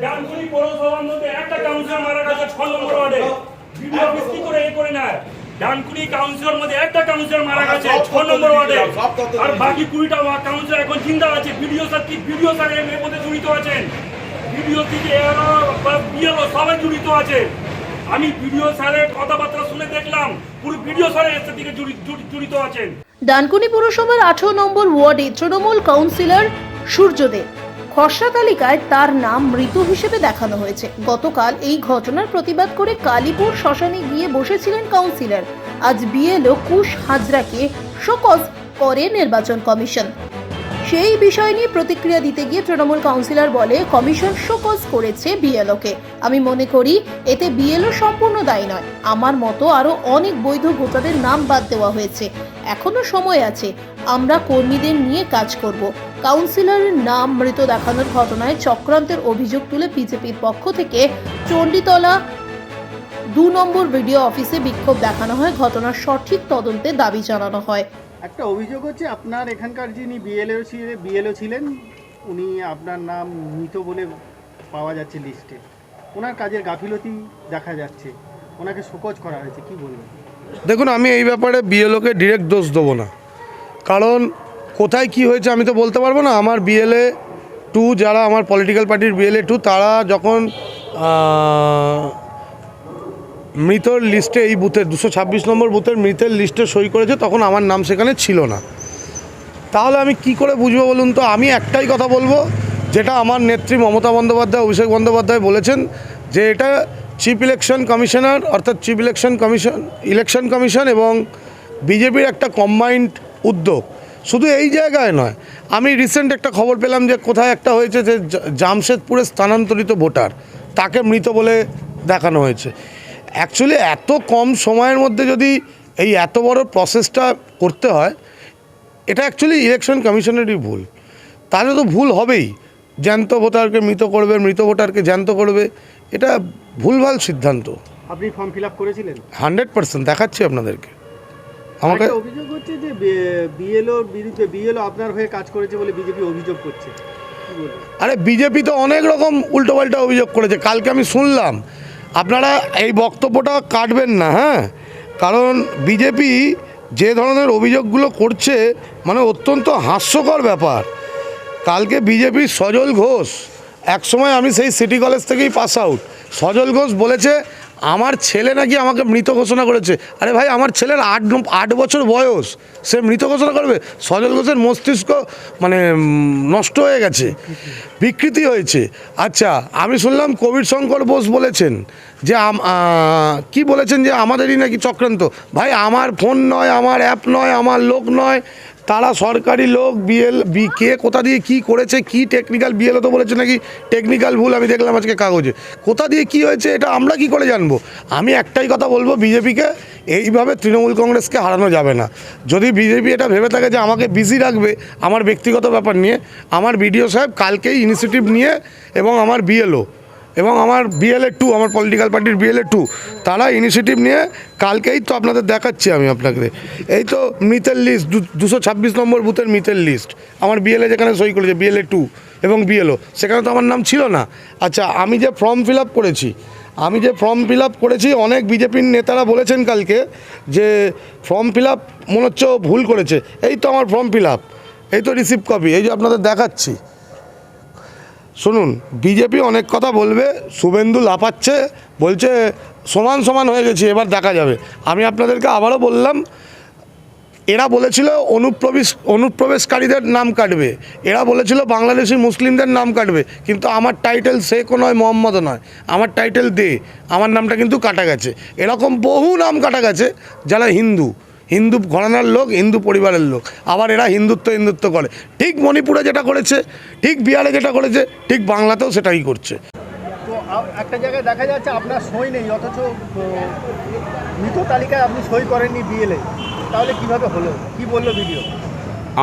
ডানকুনি পৌরসভার মধ্যে একটা কাউন্সিলর মারা গেছে 6 নম্বর ওয়ার্ডে। ভিডিও অফিস কি করে এ করে নেয়? ডানকুনি কাউন্সিলর মধ্যে একটা কাউন্সিলর মারা গেছে 6 নম্বর ওয়ার্ডে, আর বাকি 20টা কাউন্সিলর এখন জিন্দা আছে। ভিডিও স্যার এর মধ্যে জড়িত আছেন, ভিডিও থেকে বিএলও সবাই জড়িত আছে। আমি ভিডিও স্যারের কথাবার্তা শুনে দেখলাম পুরো ভিডিও স্যারের এর থেকে জড়িত আছেন। ডানকুনি পুরসভার 18 নম্বর ওয়ার্ডে তৃণমূল কাউন্সিলর সূর্যদেব খসড়া তালিকায় তার নাম মৃত হিসেবে দেখানো হয়েছে। গতকাল এই ঘটনার প্রতিবাদ করে কালীপুর শ্মশানে গিয়ে বসেছিলেন কাউন্সিলর। আজ বিএলও কুশ হাজরাকে শোকজ করে নির্বাচন কমিশন। সেই বিষয় নিয়ে প্রতিক্রিয়া দিতে গিয়ে তৃণমূল কাউন্সিলর বলে, কমিশন শোকজ করেছে বিএলওকে। আমি মনে করি এতে বিএলও সম্পূর্ণ দায়ী নয়। আমার মতো আরও অনেক বৈধ ভোটারের নাম বাদ দেওয়া হয়েছে, এখনো সময় আছে। আমরা কর্মীদের নিয়ে কাজ করব। কাউন্সিলরের নাম মৃত দেখানোর ঘটনায় চক্রান্তের অভিযোগ তুলে বিজেপির পক্ষ থেকে চণ্ডীতলা 2 নম্বর ভিডিও অফিসে বিক্ষোভ দেখানো হয়। ঘটনার সঠিক তদন্তে দাবি জানানো হয়। একটা অভিযোগ হচ্ছে আপনার এখানকার যিনি বিএলও ছিলেন উনি আপনার নাম মৃত বলে পাওয়া যাচ্ছে লিস্টে। ওনার কাজের গাফিলতি দেখা যাচ্ছে, ওনাকে শোকজ করা হয়েছে, কি বলবেন? দেখুন, আমি এই ব্যাপারে বিএলওকে ডিরেক্ট দোষ দেবো না, কারণ কোথায় কি হয়েছে আমি তো বলতে পারবো না। আমার বিএলএ 2 যারা আমার পলিটিক্যাল পার্টির বিএলএ 2 তারা যখন মৃতর লিস্টে এই বুথের 226 নম্বর বুথের মৃতের লিস্টে সই করেছে, তখন আমার নাম সেখানে ছিল না। তাহলে আমি কি করে বুঝবো বলুন তো? আমি একটাই কথা বলবো, যেটা আমার নেত্রী মমতা বন্দ্যোপাধ্যায়, অভিষেক বন্দ্যোপাধ্যায় বলেছেন, যে এটা চিফ ইলেকশন কমিশনার অর্থাৎ চিফ ইলেকশন কমিশন এবং বিজেপির একটা কম্বাইন্ড উদ্যোগ। শুধু এই জায়গায় নয়, আমি রিসেন্ট একটা খবর পেলাম যে কোথায় একটা হয়েছে যে জামশেদপুরে স্থানান্তরিত ভোটার, তাকে মৃত বলে দেখানো হয়েছে। অ্যাকচুয়ালি এত কম সময়ের মধ্যে যদি এই এত বড় প্রসেসটা করতে হয়, এটা অ্যাকচুয়ালি ইলেকশন কমিশনেরই ভুল। তাহলে তো ভুল হবেই, জ্যান্ত ভোটারকে মৃত করবে, মৃত ভোটারকে জ্যান্ত করবে, এটা ভুলভাল সিদ্ধান্ত। আপনি ফর্ম ফিল আপ করেছিলেন? 100% দেখাচ্ছি আপনাদেরকে। আমাকে অভিযোগ হচ্ছে যে বিএলওর বিরুদ্ধে বিএলও আপনার হয়ে কাজ করেছে বলে বিজেপি অভিযোগ করছে, কি বলবেন? আরে বিজেপি তো অনেক রকম উল্টোপাল্টা অভিযোগ করেছে। কালকে আমি শুনলাম, আপনারা এই বক্তব্যটা কাটবেন না, হ্যাঁ, কারণ বিজেপি যে ধরনের অভিযোগগুলো করছে মানে অত্যন্ত হাস্যকর ব্যাপার। কালকে বিজেপির সজল ঘোষ, একসময় আমি সেই সিটি কলেজ থেকেই পাস আউট, সজল ঘোষ বলেছে আমার ছেলে নাকি আমাকে মৃত ঘোষণা করেছে। আরে ভাই, আমার ছেলের 8 বছর বয়স, সে মৃত ঘোষণা করবে? সজল ঘোষের মস্তিষ্ক মানে নষ্ট হয়ে গেছে, বিকৃতি হয়েছে। আচ্ছা, আমি শুনলাম কবির শঙ্কর বোস বলেছেন যে কি বলেছেন, যে আমাদেরই নাকি চক্রান্ত। ভাই, আমার ফোন নয়, আমার অ্যাপ নয়, আমার লোক নয়, তারা সরকারি লোক। কে কোথা দিয়ে কি করেছে, কি টেকনিক্যাল, বিএলও তো বলেছে নাকি টেকনিক্যাল ভুল, আমি দেখলাম আজকে কাগজে। কোথা দিয়ে কি হয়েছে এটা আমরা কি করে জানবো? আমি একটাই কথা বলবো, বিজেপিকে এইভাবে তৃণমূল কংগ্রেসকে হারানো যাবে না। যদি বিজেপি এটা ভেবে থাকে যে আমাকে বিজি রাখবে আমার ব্যক্তিগত ব্যাপার নিয়ে, আমার বিডিও সাহেব কালকেই ইনিশিয়েটিভ নিয়ে এবং আমার বিএলও এবং আমার বিএলএ 2, আমার পলিটিক্যাল পার্টির বিএলএ 2, তারা ইনিশিয়েটিভ নিয়ে কালকেই তো আপনাদের দেখাচ্ছি আমি আপনাকে। এই তো মৃতের লিস্ট, 226 নম্বর বুথের মৃতের লিস্ট, আমার বিএলএ যেখানে সই করেছে, বিএলএ 2 এবং বিএলও, সেখানে তো আমার নাম ছিল না। আচ্ছা, আমি যে ফর্ম ফিল আপ করেছি, অনেক বিজেপির নেতারা বলেছেন কালকে যে ফর্ম ফিল আপ মনে হচ্ছে ভুল করেছে। এই তো আমার ফর্ম ফিল আপ, এই তো রিসিপ্ট কপি, এই যে আপনাদের দেখাচ্ছি। শুনুন, বিজেপি অনেক কথা বলবে, শুভেন্দু লাফাচ্ছে, বলছে সমান সমান হয়ে গেছে, এবার দেখা যাবে। আমি আপনাদেরকে আবারও বললাম, এরা বলেছিল অনুপ্রবেশকারীদের নাম কাটবে, এরা বলেছিল বাংলাদেশি মুসলিমদের নাম কাটবে, কিন্তু আমার টাইটেল শেখও নয়, মোহাম্মদও নয়, আমার টাইটেল দে, আমার নামটা কিন্তু কাটা গেছে। এরকম বহু নাম কাটা গেছে যারা হিন্দু ঘরানার লোক, হিন্দু পরিবারের লোক, আবার এরা হিন্দুত্ব করে। ঠিক মণিপুরে যেটা করেছে, ঠিক বিহারে যেটা করেছে, ঠিক বাংলাতেও সেটাই করছে। তো একটা জায়গায় দেখা যাচ্ছে আপনার সই নেই, অথচ মৃত তালিকায় আপনি সই করেননি বিএলএ, তাহলে কিভাবে হলো? কি বললো ভিডিও?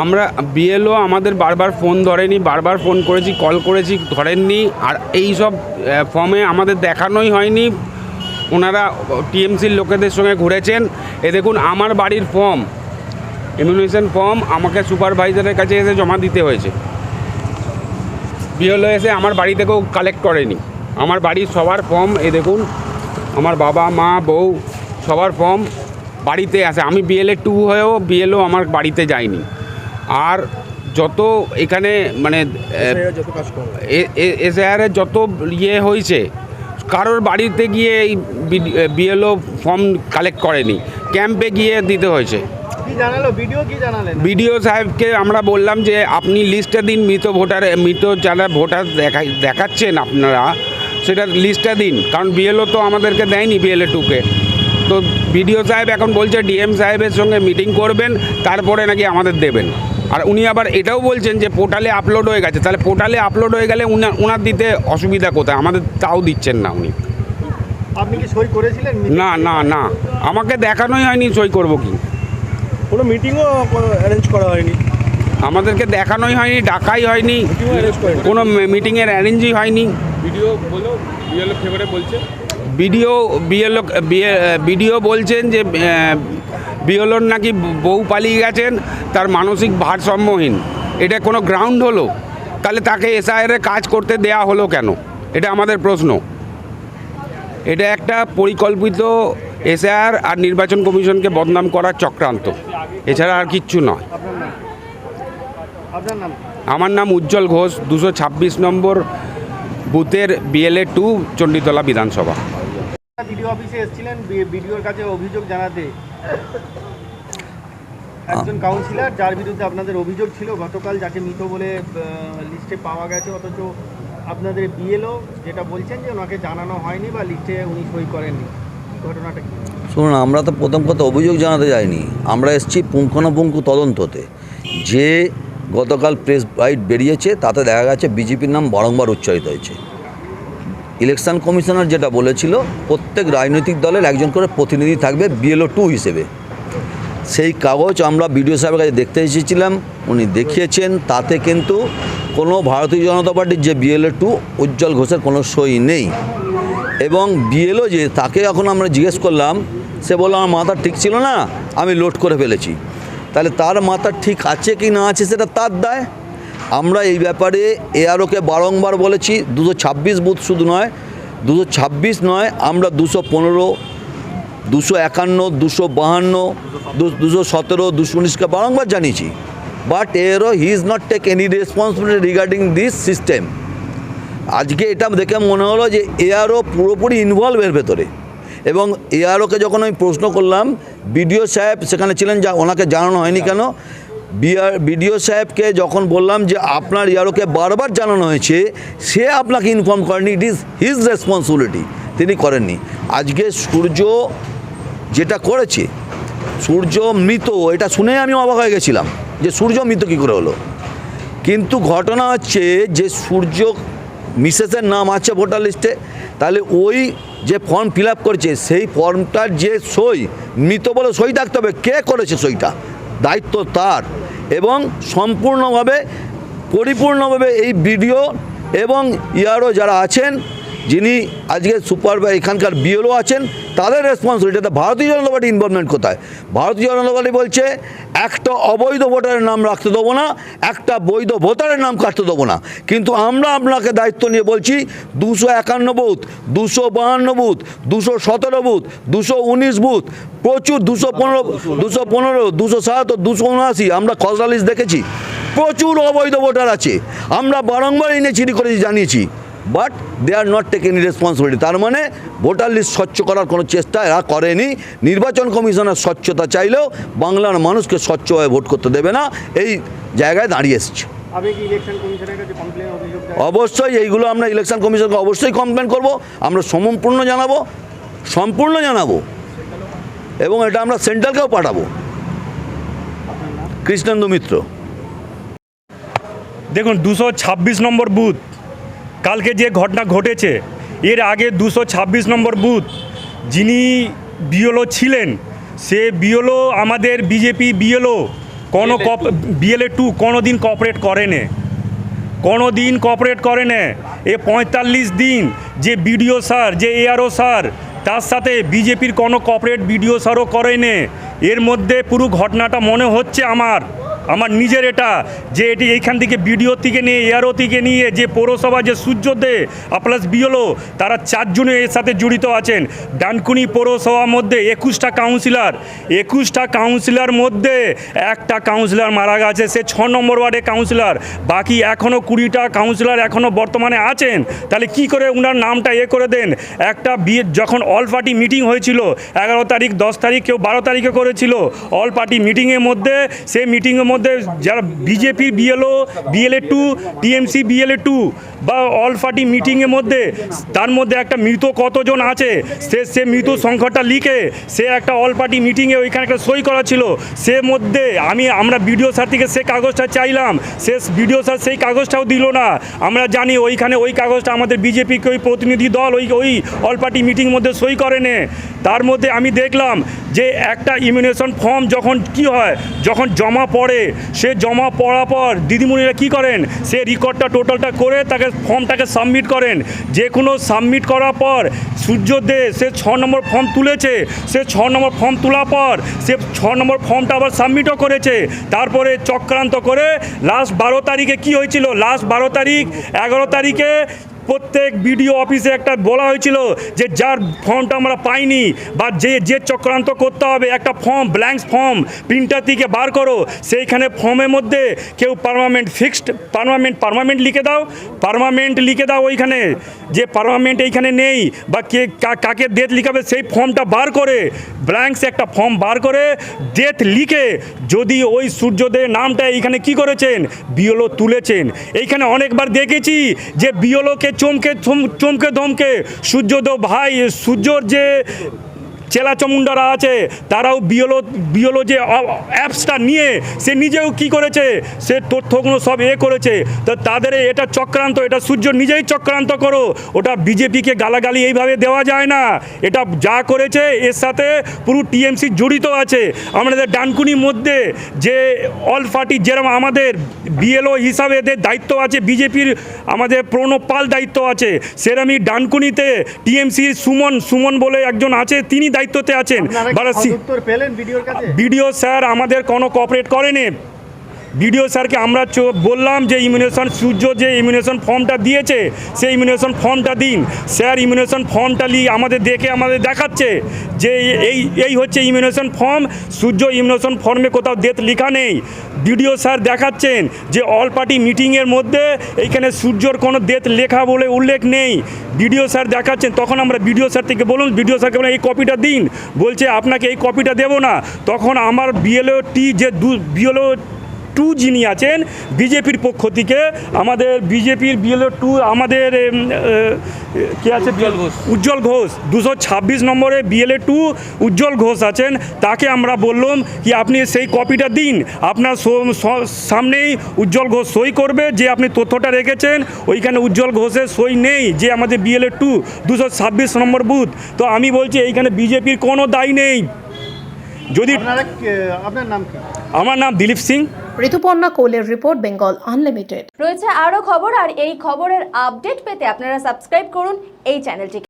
আমরা বিএলও আমাদের বারবার ফোন ধরেনি, বারবার ফোন করেছি, কল করেছি, ধরেননি। আর এই সব ফর্মে আমাদের দেখানোই হয়নি, ওনারা টিএমসির লোকেদের সঙ্গে ঘুরেছেন। এ দেখুন, আমার বাড়ির ফর্ম, ইমিউনেশন ফর্ম আমাকে সুপারভাইজারের কাছে এসে জমা দিতে হয়েছে। বিএলও এসে আমার বাড়ি থেকেও কালেক্ট করেনি। আমার বাড়ির সবার ফর্ম দেখুন, আমার বাবা মা বউ সবার ফর্ম বাড়িতে আছে। আমি বিএলএ 2 হয়েও বিএলও আমার বাড়িতে যায়নি। আর যত এখানে মানে এসআইআরের যত ইয়ে হয়েছে, কারোর বাড়িতে গিয়ে এই বিএলও ফর্ম কালেক্ট করেনি, ক্যাম্পে গিয়ে দিতে হয়েছে। কি জানালো ভিডিও, কি জানালেন? বিডিও সাহেবকে আমরা বললাম যে আপনি লিস্টটা দিন, মৃত যারা ভোটার দেখাচ্ছেন আপনারা সেটা লিস্টটা দিন, কারণ বিএলও তো আমাদেরকে দেয়নি বিএলএ 2কে। তো বিডিও সাহেব এখন বলছে ডিএম সাহেবের সঙ্গে মিটিং করবেন, তারপরে নাকি আমাদের দেবেন। আর উনি আবার এটাও বলছেন যে পোর্টালে আপলোড হয়ে গেছে। তাহলে পোর্টালে আপলোড হয়ে গেলে ওনার দিতে অসুবিধা কোথায়? আমাদের তাও দিচ্ছেন না উনি। আপনি কি সই করেছিলেন? না না না, আমাকে দেখানোই হয়নি সই করব কি। কোনো মিটিংও অ্যারেঞ্জ করা হয়নি, আমাদেরকে দেখানোই হয়নি, ডাকাই হয়নি, কোনো মিটিংয়ের অ্যারেঞ্জই হয়নি। বিডিও বলছেন যে বিএলওর নাকি বউ পালিয়ে গেছেন, তার মানসিক ভারসাম্যহীন। এটা কোনো গ্রাউন্ড হলো? তাহলে তাকে এসআইআরের কাজ করতে দেয়া হলো কেন? এটা আমাদের প্রশ্ন। এটা একটা পরিকল্পিত এসআইআর আর নির্বাচন কমিশনকে বদনাম করার চক্রান্ত, এছাড়া আর কিচ্ছু নয়। আপনার নাম? আমার নাম উজ্জ্বল ঘোষ, 226 নম্বর বুথের বিএলএ 2, চণ্ডীতলা বিধানসভা। ভিডিও অফিসে এসেছিলেন ভিডিওর কাছে অভিযোগ জানাতে। একজন কাউন্সিলর যার বিরুদ্ধে আপনাদের অভিযোগ ছিল গতকাল, যাকে মৃত বলে লিস্টে পাওয়া গেছে, অথচ আপনাদের বিএলও যেটা বলছেন যে ওনাকে জানানো হয়নি বা লিস্টে উনি সই করেননি। ঘটনাটা কি? শুনুন, আমরা তো প্রথম কথা অভিযোগ জানাতে যাইনি, আমরা এসেছি পুঙ্খানুপুঙ্খ তদন্ততে। যে গতকাল প্রেস বাইট বেরিয়েছে তাতে দেখা গেছে বিজেপির নাম বারংবার উচ্চারিত হয়েছে। ইলেকশন কমিশনার যেটা বলেছিল প্রত্যেক রাজনৈতিক দলের একজন করে প্রতিনিধি থাকবে বিএলও 2 হিসেবে, সেই কাগজ আমরা বিডিও সাহেবের কাছে দেখতে এসেছিলাম, উনি দেখিয়েছেন। তাতে কিন্তু কোনো ভারতীয় জনতা পার্টির যে বিএলএ 2 উজ্জ্বল ঘোষের কোনো সই নেই। এবং বিএলও যে তাকে এখন আমরা জিজ্ঞেস করলাম, সে বলল আমার মাথা ঠিক ছিল না, আমি লোড করে ফেলেছি। তাহলে তার মাথা ঠিক আছে কি না আছে সেটা তার দায়। আমরা এই ব্যাপারে এআরওকে বারংবার বলেছি, 226 বুথ শুধু নয়, 226 নয়, আমরা 215, 251, 252, 217, 219কে বারংবার জানিয়েছি। But ARO he is not take any responsibility regarding this system. আজকে এটা দেখে মনে হলো যে এআরও পুরোপুরি ইনভলভ এর ভেতরে। এবং এআরওকে যখন আমি প্রশ্ন করলাম, বিডিও সাহেব সেখানে ছিলেন, যা ওনাকে জানানো হয়নি কেন। বিডিও সাহেবকে যখন বললাম যে আপনার এআরওকে বারবার জানানো হয়েছে, সে আপনাকে ইনফর্ম করেনি, ইট ইজ হিজ রেসপন্সিবিলিটি, তিনি করেননি। আজকে সূর্য যেটা করেছে, সূর্য মৃত, এটা শুনে আমি অবাক হয়ে গেছিলাম যে সূর্য মৃত কী করে হলো। কিন্তু ঘটনা হচ্ছে যে সূর্য মিসেসের নাম আছে ভোটার লিস্টে, তাহলে ওই যে ফর্ম ফিল আপ করেছে সেই ফর্মটার যে সই, মৃত বলে সই থাকতে হবে, কে করেছে সইটা, দায়িত্ব তার। এবং সম্পূর্ণভাবে পরিপূর্ণভাবে এই বিডিও এবং ইআরও যারা আছেন, যিনি আজকে সুপারভাইজার এখানকার বিএলও আছেন, তাদের রেসপন্সিবিলিটি। ভারতীয় জনতা পার্টি ইনভলভমেন্ট কোথায়? ভারতীয় জনতা পার্টি বলছে একটা অবৈধ ভোটারের নাম রাখতে দেবো না, একটা বৈধ ভোটারের নাম কাটতে দেবো না। কিন্তু আমরা আপনাকে দায়িত্ব নিয়ে বলছি 251 বুথ, 252 বুথ, 217 বুথ, 219 বুথ, প্রচুর 215, 207, 279, আমরা খসড়া লিস্ট দেখেছি, প্রচুর অবৈধ ভোটার আছে। আমরা বারংবার এনে চিঠি করেছি, জানিয়েছি, but they are not take any responsibility. তার মানে ভোটার লিস্ট স্বচ্ছ করার কোনো চেষ্টা এরা করেনি। নির্বাচন কমিশনের স্বচ্ছতা চাইলেও বাংলার মানুষকে স্বচ্ছভাবে ভোট করতে দেবে না, এই জায়গায় দাঁড়িয়ে এসছে। অবশ্যই এইগুলো আমরা ইলেকশন কমিশনকে অবশ্যই কমপ্লেন করব, আমরা সম্পূর্ণ জানাবো এবং এটা আমরা সেন্ট্রালকেও পাঠাবো। কৃষ্ণেন্দু মিত্র। দেখুন, 226 নম্বর বুথ, কালকে যে ঘটনা ঘটেছে, এর আগে 226 নম্বর বুথ যিনি বিএলও ছিলেন, সে বিএলও আমাদের বিজেপি বিএলও বিএলএ 2 কোনো দিন কোঅপারেট করে না। এ 45 দিন যে বিডিও স্যার, যে এআরও স্যার, তার সাথে বিজেপির কোনো কোঅপারেট বিডিও স্যারও করেনি। এর মধ্যে পুরো ঘটনাটা মনে হচ্ছে আমার আমার নিজের এটা যে এটি এইখান থেকে বিডিও থেকে নিয়ে এআরও থেকে নিয়ে যে পৌরসভা যে সূর্যদে প্লাস বিএলও তারা 4 জনে এর সাথে জড়িত আছেন। ডানকুনি পৌরসভার মধ্যে 21টা কাউন্সিলর মধ্যে একটা কাউন্সিলর মারা গেছে, সে 6 নম্বর ওয়ার্ডে কাউন্সিলর। বাকি এখনও 20টা কাউন্সিলর এখনও বর্তমানে আছেন। তাহলে কি করে ওনার নামটা করে দেন? একটা যখন অল পার্টি মিটিং হয়েছিল 11 তারিখ 10 তারিখ কেউ 12 তারিখে করেছিল অল পার্টি মিটিংয়ের মধ্যে, সেই মিটিংয়ের মধ্যে যারা বিজেপি বিএলএ 2 টিএমসি বিএলএ 2 বা অল পার্টি মিটিংয়ের মধ্যে তার মধ্যে একটা মৃত কতজন আছে সে মৃত সংখ্যাটা লিখে সে একটা অল পার্টি মিটিংয়ে ওইখানে একটা সই করা ছিল। সে মধ্যে আমরা বিডিও স্যার থেকে সে কাগজটা চাইলাম, সে বিডিও স্যার সেই কাগজটাও দিল না। আমরা জানি ওইখানে ওই কাগজটা আমাদের বিজেপিকে ওই প্রতিনিধি দল ওই অল পার্টি মিটিং মধ্যে সই করে নে। তার মধ্যে আমি দেখলাম যে একটা ইমিউনেশন ফর্ম যখন জমা পড়ে, সে জমা পড়ার পর দিদিমণিরা কি করেন, সে রেকর্ডটা টোটালটা করে তাকে ফর্মটাকে সাবমিট করেন। যে কোনো সাবমিট করার পর সূর্যদে সে 6 নম্বর ফর্ম তুলেছে, সে 6 নম্বর ফর্ম তোলার পর সে 6 নম্বর ফর্মটা আবার সাবমিটও করেছে। তারপরে চক্রান্ত করে লাস্ট 12 তারিখে কি হয়েছিল, লাস্ট 12 তারিখ 11 তারিখে প্রত্যেক বিডিও অফিসে একটা বলা হয়েছিল যে যার ফর্মটা আমরা পাইনি বা যে চক্রান্ত করতে হবে একটা ফর্ম ব্ল্যাঙ্কস ফর্ম প্রিন্টার থেকে বার করো। সেইখানে ফর্মের মধ্যে কেউ পার্মানেন্ট লিখে দাও ওইখানে যে পার্মানেন্ট এইখানে নেই বা কে কাকে ডেথ লিখাবে সেই ফর্মটা বার করে ব্ল্যাঙ্কস একটা ফর্ম বার করে ডেথ লিখে যদি ওই সূর্যদের নামটা এইখানে কি করেছেন বিএলও তুলেছেন। এইখানে অনেকবার দেখেছি যে বিএলওকে চমকে ধমকে সূর্যদেব ভাই সূর্যর যে চেলা চমুন্ডারা আছে তারাও বিএলও যে অ্যাপসটা নিয়ে সে নিজেও কি করেছে, সে তথ্যগুলো সব করেছে। তো তাদের এটা চক্রান্ত, এটা সূর্য নিজেই চক্রান্ত করো, ওটা বিজেপিকে গালাগালি এইভাবে দেওয়া যায় না। এটা যা করেছে এর সাথে পুরো টিএমসি জড়িত আছে। আমাদের ডানকুনির মধ্যে যে অল পার্টি যেরকম আমাদের বিএলও হিসাবে এদের দায়িত্ব আছে, বিজেপির আমাদের প্রণব পাল দায়িত্ব আছে, সেরকমই ডানকুনিতে টিএমসি সুমন বলে একজন আছে, তিনি দায়িত্বতে আছেন। বিডিও স্যার আমাদের কোনো কোঅপারেট করেনি। বিডিও স্যারকে আমরা বললাম যে ইমিউনেশন সূর্য যে ইমিউনেশন ফর্মটা দিয়েছে সেই ইমিউনেশন ফর্মটা দিন। স্যার ইমিউনেশন ফর্মটা আমাদের দেখাচ্ছে যে এই হচ্ছে ইমিউনেশন ফর্ম, সূর্য ইমিউনেশন ফর্মে কোথাও ডেথ লেখা নেই। বিডিও স্যার দেখাচ্ছেন যে অল পার্টি মিটিংয়ের মধ্যে এইখানে সূর্যর কোনো ডেথ লেখা বলে উল্লেখ নেই। বিডিও স্যার দেখাচ্ছেন, তখন আমরা বিডিও স্যার থেকে বলুন, বিডিও স্যারকে বলুন এই কপিটা দিন, বলছে আপনাকে এই কপিটা দেবো না। তখন আমার বিএলও টু যিনি আছেন বিজেপির পক্ষ থেকে, আমাদের বিজেপির বিএলও 2 আমাদের কে আছে উজ্জ্বল ঘোষ 226 নম্বরে বিএলএ 2 উজ্জ্বল ঘোষ আছেন, তাকে আমরা বললাম কি আপনি সেই কপিটা দিন, আপনার সামনেই উজ্জ্বল ঘোষ সই করবে যে আপনি তথ্যটা রেখেছেন। ওইখানে উজ্জ্বল ঘোষের সই নেই, যে আমাদের বিএলএ 2 226 নম্বর বুথ। তো আমি বলছি এইখানে বিজেপির কোনো দায় নেই। যদি আপনার নাম কি? আমার নাম দিলীপ সিং। ঋতুপর্ণা কোলের রিপোর্ট, বেঙ্গল আনলিমিটেড। রয়েছে আরো খবর, আর এই খবরের আপডেট পেতে আপনারা সাবস্ক্রাইব করুন এই চ্যানেলটিকে।